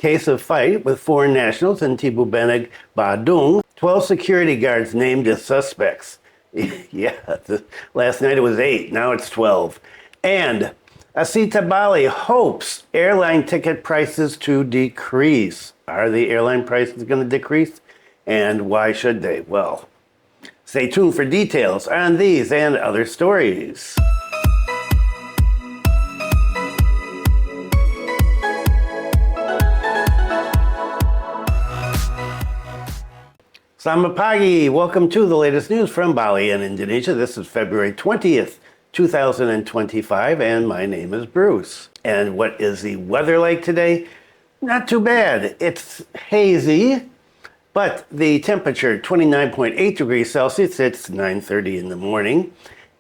Case of fight with foreign nationals in Tibubeneng, Badung. 12 security guards named as suspects. Yeah, last night it was 8, now it's 12. And Asita Bali hopes airline ticket prices to decrease. Are the airline prices going to decrease? And why should they? Well, stay tuned for details on these and other stories. Selamat pagi. Welcome to the latest news from Bali and Indonesia. This is February 20th, 2025, and my name is Bruce. And what is the weather like today? Not too bad. It's hazy, but the temperature 29.8 degrees Celsius. It's 9:30 in the morning,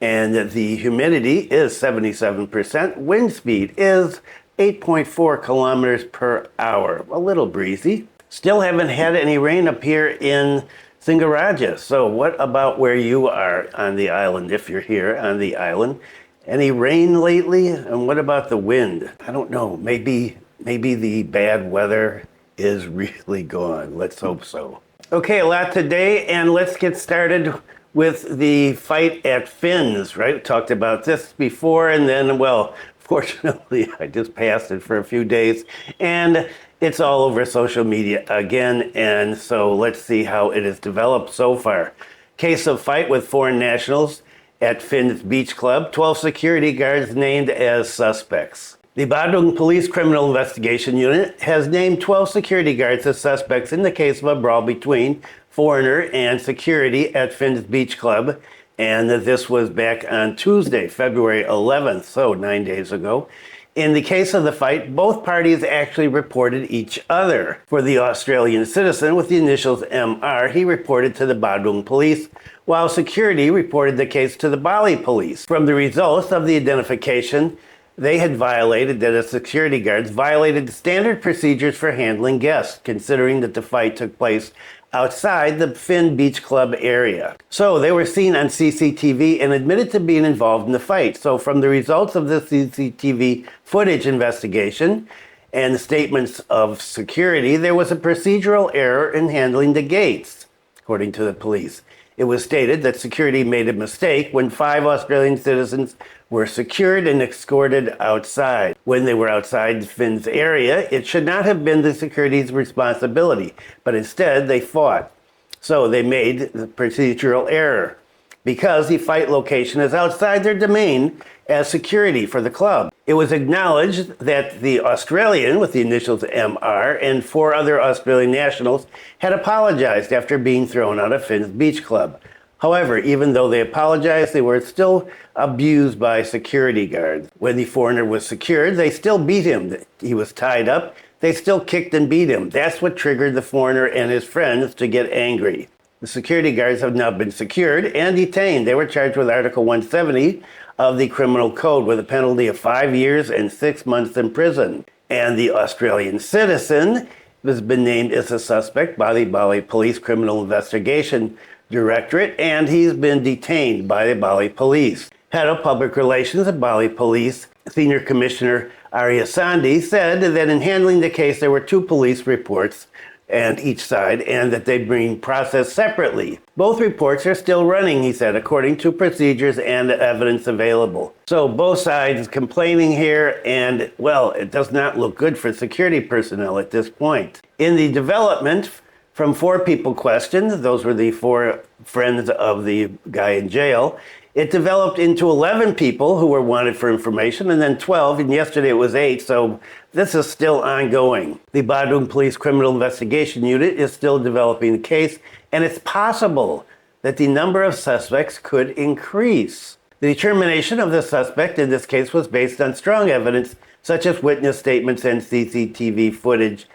and the humidity is 77%. Wind speed is 8.4 kilometers per hour. A little breezy. Still haven't had any rain up here in Singaraja. So what about where you are on the island, if you're here on the island? Any rain lately? And what about the wind? I don't know. Maybe the bad weather is really gone. Let's hope so. Okay, a lot today, and let's get started with the fight at Finn's, right? We talked about this before, and then, well, fortunately, I just passed it for a few days, and it's all over social media again, and so let's see how it has developed so far. Case of fight with foreign nationals at Finn's Beach Club. 12 security guards named as suspects. The Badung Police Criminal Investigation Unit has named 12 security guards as suspects in the case of a brawl between foreigner and security at Finn's Beach Club, and this was back on Tuesday, February 11th, so 9 days ago. In the case of the fight, both parties actually reported each other. For the Australian citizen with the initials MR, he reported to the Badung police, while security reported the case to the Bali police. From the results of the identification, they had violated, that as security guards, violated standard procedures for handling guests, considering that the fight took place outside the Finn Beach Club area. So they were seen on CCTV and admitted to being involved in the fight. So from the results of the CCTV footage investigation and the statements of security, there was a procedural error in handling the gates, according to the police. It was stated that security made a mistake when 5 Australian citizens were secured and escorted outside. When they were outside Finn's area, it should not have been the security's responsibility, but instead they fought. So they made the procedural error because the fight location is outside their domain as security for the club. It was acknowledged that the Australian with the initials MR and 4 other Australian nationals had apologized after being thrown out of Finn's Beach Club. However, even though they apologized, they were still abused by security guards. When the foreigner was secured, they still beat him. He was tied up. They still kicked and beat him. That's what triggered the foreigner and his friends to get angry. The security guards have now been secured and detained. They were charged with Article 170 of the Criminal Code with a penalty of 5 years and 6 months in prison. And the Australian citizen has been named as a suspect by the Bali Police Criminal Investigation Directorate, and he's been detained by the Bali Police. Head of Public Relations at Bali Police, Senior Commissioner Arya Sandi, said that in handling the case there were 2 police reports and each side, and that they're being processed separately. Both reports are still running, he said, according to procedures and evidence available. So both sides complaining here, and, well, it does not look good for security personnel at this point. In the development, from 4 people questioned, those were the 4 friends of the guy in jail, it developed into 11 people who were wanted for information, and then 12, and yesterday it was 8, so this is still ongoing. The Badung Police Criminal Investigation Unit is still developing the case, and it's possible that the number of suspects could increase. The determination of the suspect in this case was based on strong evidence, such as witness statements and CCTV footage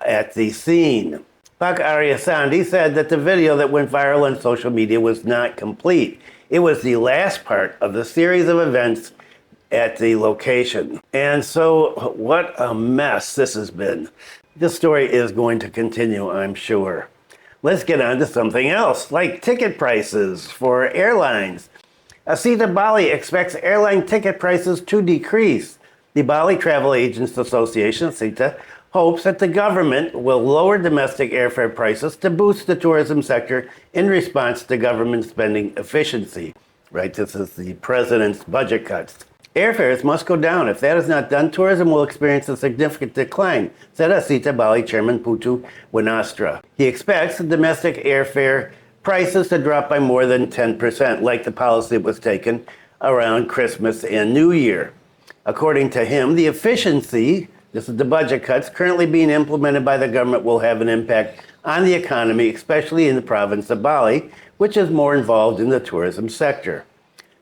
at the scene. Pak Arya Sandi said that the video that went viral on social media was not complete. It was the last part of the series of events at the location. And so what a mess this has been. This story is going to continue, I'm sure. Let's get on to something else, like ticket prices for airlines. Asita Bali expects airline ticket prices to decrease. The Bali Travel Agents Association, Asita, hopes that the government will lower domestic airfare prices to boost the tourism sector in response to government spending efficiency. Right, this is the president's budget cuts. Airfares must go down. If that is not done, tourism will experience a significant decline, said Asita Bali Chairman Putu Winastra. He expects the domestic airfare prices to drop by more than 10%, like the policy was taken around Christmas and New Year. According to him, the efficiency, this is the budget cuts, currently being implemented by the government will have an impact on the economy, especially in the province of Bali, which is more involved in the tourism sector.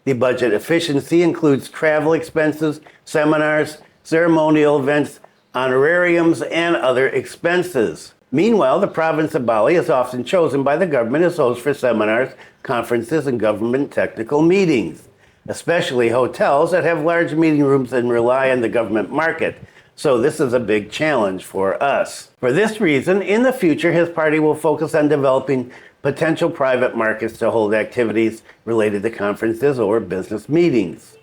The budget efficiency includes travel expenses, seminars, ceremonial events, honorariums, and other expenses. Meanwhile, the province of Bali is often chosen by the government as host for seminars, conferences, and government technical meetings, especially hotels that have large meeting rooms and rely on the government market. So this is a big challenge for us. For this reason, in the future, his party will focus on developing potential private markets to hold activities related to conferences or business meetings.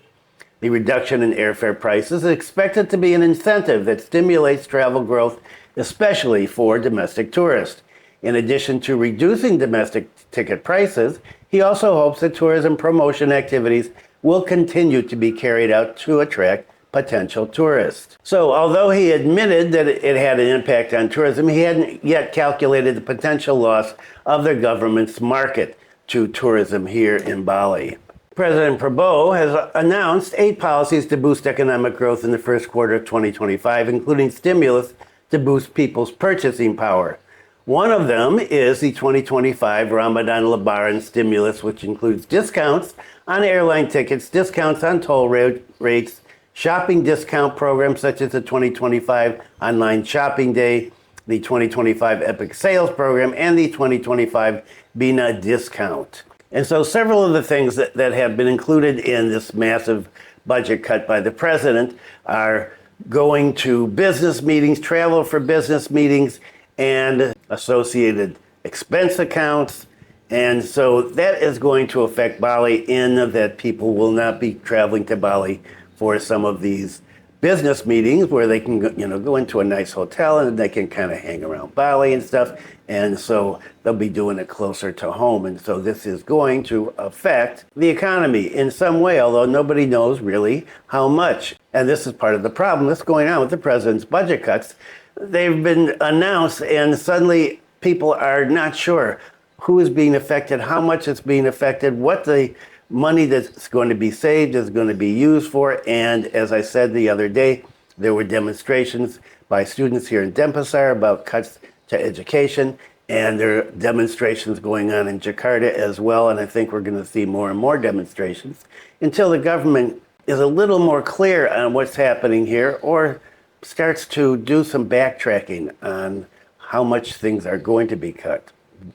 The reduction in airfare prices is expected to be an incentive that stimulates travel growth, especially for domestic tourists. In addition to reducing domestic ticket prices, he also hopes that tourism promotion activities will continue to be carried out to attract potential tourists. So although he admitted that it had an impact on tourism, he hadn't yet calculated the potential loss of the government's market to tourism here in Bali. President Prabowo has announced 8 policies to boost economic growth in the first quarter of 2025, including stimulus to boost people's purchasing power. One of them is the 2025 Ramadan Lebaran stimulus, which includes discounts on airline tickets, discounts on toll rates, shopping discount programs such as the 2025 Online Shopping Day, the 2025 Epic Sales Program, and the 2025 Bina Discount. And so several of the things that have been included in this massive budget cut by the president are going to business meetings, travel for business meetings, and associated expense accounts. And so that is going to affect Bali in that people will not be traveling to Bali for some of these business meetings where they can go into a nice hotel and they can kind of hang around Bali and stuff. And so they'll be doing it closer to home. And so this is going to affect the economy in some way, although nobody knows really how much. And this is part of the problem that's going on with the president's budget cuts. They've been announced and suddenly people are not sure who is being affected, how much it's being affected, what the money that's going to be saved is going to be used for. And as I said the other day, there were demonstrations by students here in Denpasar about cuts to education, and there are demonstrations going on in Jakarta as well. And I think we're going to see more and more demonstrations until the government is a little more clear on what's happening here or starts to do some backtracking on how much things are going to be cut.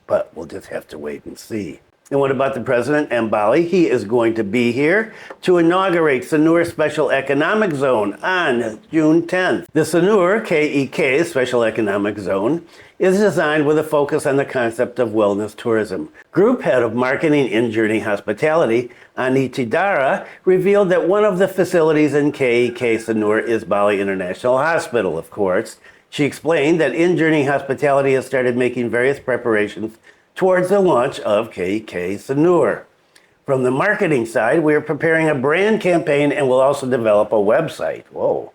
But we'll just have to wait and see. And what about the president and Bali? He is going to be here to inaugurate Sanur Special Economic Zone on June 10th. The Sanur KEK Special Economic Zone is designed with a focus on the concept of wellness tourism. Group Head of Marketing in Journey Hospitality, Aniti Dara, revealed that one of the facilities in KEK Sanur is Bali International Hospital, of course. She explained that In Journey Hospitality has started making various preparations towards the launch of KEK Sanur. From the marketing side, we are preparing a brand campaign and will also develop a website. Whoa.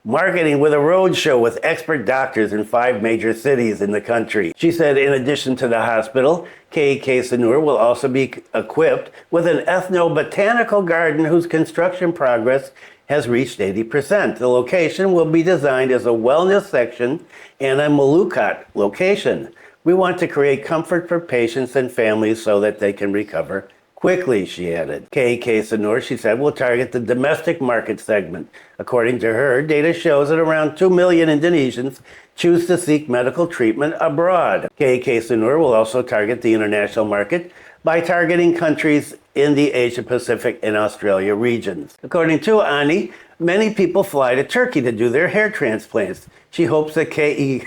Marketing with a road show with expert doctors in 5 major cities in the country. She said in addition to the hospital, KEK Sanur will also be equipped with an ethno-botanical garden whose construction progress has reached 80%. The location will be designed as a wellness section and a Malukat location. We want to create comfort for patients and families so that they can recover quickly, she added. KEK Sanur, she said, will target the domestic market segment. According to her, data shows that around 2 million Indonesians choose to seek medical treatment abroad. KEK Sanur will also target the international market by targeting countries in the Asia-Pacific and Australia regions. According to Ani, many people fly to Turkey to do their hair transplants. She hopes that KEK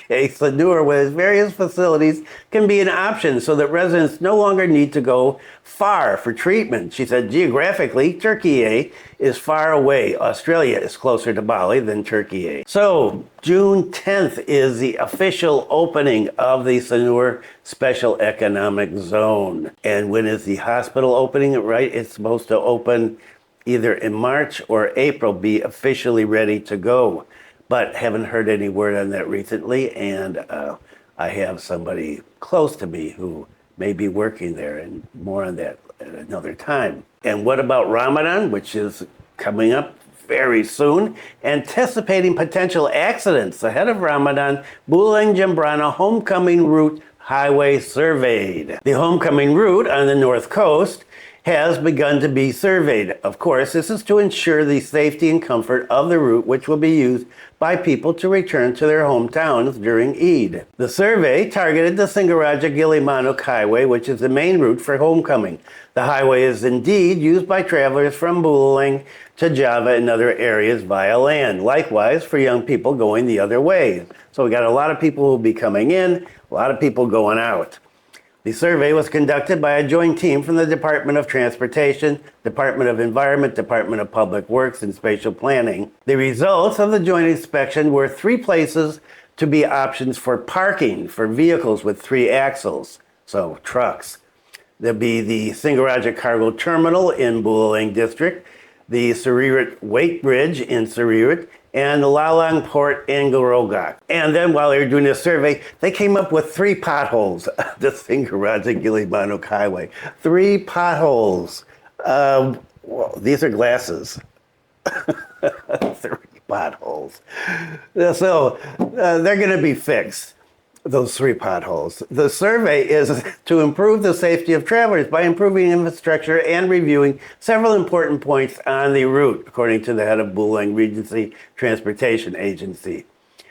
Okay, Sanur with various facilities can be an option so that residents no longer need to go far for treatment. She said geographically, Turkey is far away. Australia is closer to Bali than Turkey. So June 10th is the official opening of the Sanur Special Economic Zone. And when is the hospital opening? Right, it's supposed to open either in March or April, be officially ready to go. But haven't heard any word on that recently, and I have somebody close to me who may be working there, and more on that at another time. And what about Ramadan, which is coming up very soon? Anticipating potential accidents ahead of Ramadan, Buleleng-Jembrana homecoming route highway surveyed. The homecoming route on the north coast has begun to be surveyed. Of course, this is to ensure the safety and comfort of the route, which will be used by people to return to their hometowns during Eid. The survey targeted the Singaraja-Gilimanuk Highway, which is the main route for homecoming. The highway is indeed used by travelers from Buleleng to Java and other areas via land. Likewise, for young people going the other way. So we got a lot of people who will be coming in, a lot of people going out. The survey was conducted by a joint team from the Department of Transportation, Department of Environment, Department of Public Works, and Spatial Planning. The results of the joint inspection were 3 places to be options for parking for vehicles with 3 axles, so trucks. There'll be the Singaraja Cargo Terminal in Buleleng District, the Suririt Weight Bridge in Suririt, and the Lalang Port in Garogak. And then while they were doing this survey, they came up with 3 potholes, the Singaraja-Gilimanuk Highway. 3 potholes. Well, these are glasses. 3 potholes. So they're going to be fixed, those 3 potholes. The survey is to improve the safety of travelers by improving infrastructure and reviewing several important points on the route, according to the head of Buleleng Regency Transportation Agency.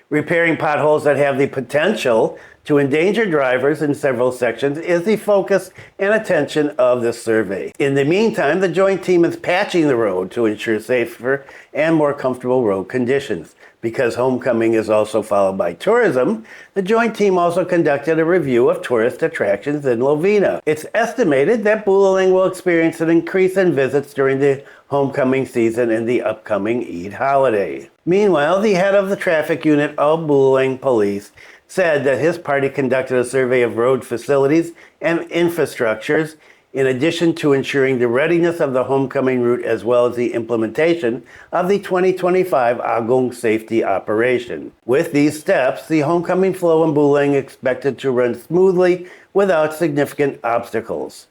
Repairing potholes that have the potential to endanger drivers in several sections is the focus and attention of the survey. In the meantime, the joint team is patching the road to ensure safer and more comfortable road conditions. Because homecoming is also followed by tourism, the joint team also conducted a review of tourist attractions in Lovina. It's estimated that Buleleng will experience an increase in visits during the homecoming season and the upcoming Eid holiday. Meanwhile, the head of the traffic unit of Buleleng Police said that his party conducted a survey of road facilities and infrastructures in addition to ensuring the readiness of the homecoming route as well as the implementation of the 2025 Agung Safety Operation. With these steps, the homecoming flow in Buleleng expected to run smoothly without significant obstacles.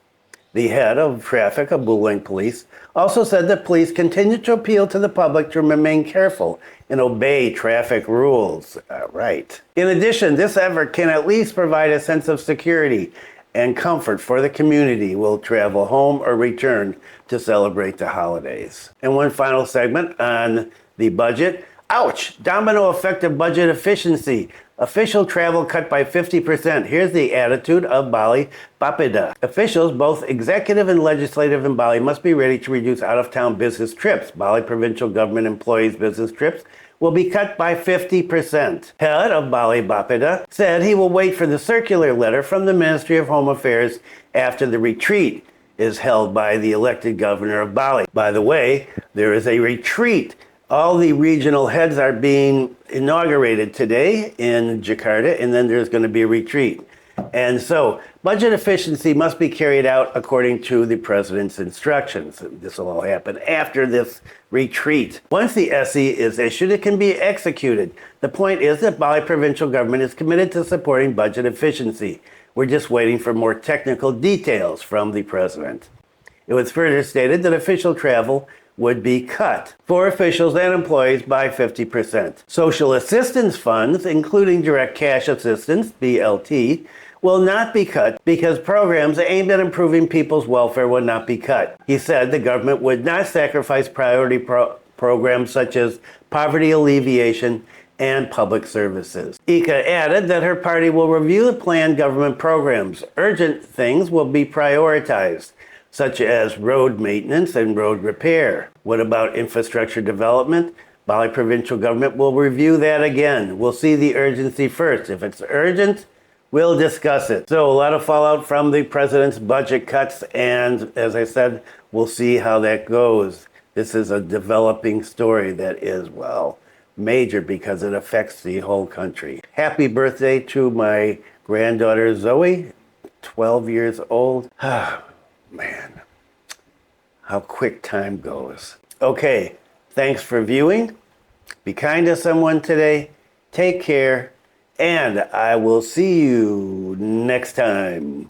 The head of traffic of Buleleng Police also said that police continue to appeal to the public to remain careful and obey traffic rules. Right. In addition, this effort can at least provide a sense of security and comfort for the community will travel home or return to celebrate the holidays. And one final segment on the budget. Ouch! Domino effective budget efficiency. Official travel cut by 50%. Here's the attitude of Bali Bappeda. Officials, both executive and legislative in Bali, must be ready to reduce out-of-town business trips. Bali Provincial Government employees' business trips will be cut by 50%. Head of Bali Bappeda said he will wait for the circular letter from the Ministry of Home Affairs after the retreat is held by the elected governor of Bali. By the way, there is a retreat. All the regional heads are being inaugurated today in Jakarta, and then there's going to be a retreat. And so budget efficiency must be carried out according to the president's instructions. This will all happen after this retreat. Once the SE is issued, it can be executed. The point is that Bali Provincial Government is committed to supporting budget efficiency. We're just waiting for more technical details from the president. It was further stated that official travel would be cut for officials and employees by 50%. Social assistance funds, including direct cash assistance, BLT, will not be cut because programs aimed at improving people's welfare will not be cut. He said the government would not sacrifice priority programs such as poverty alleviation and public services. Ika added that her party will review the planned government programs. Urgent things will be prioritized, such as road maintenance and road repair. What about infrastructure development? Bali Provincial Government will review that again. We'll see the urgency first. If it's urgent, we'll discuss it. So a lot of fallout from the president's budget cuts, and as I said, we'll see how that goes. This is a developing story that is, well, major because it affects the whole country. Happy birthday to my granddaughter Zoe, 12 years old. Ah, man, how quick time goes. Okay, thanks for viewing. Be kind to someone today. Take care, and I will see you next time.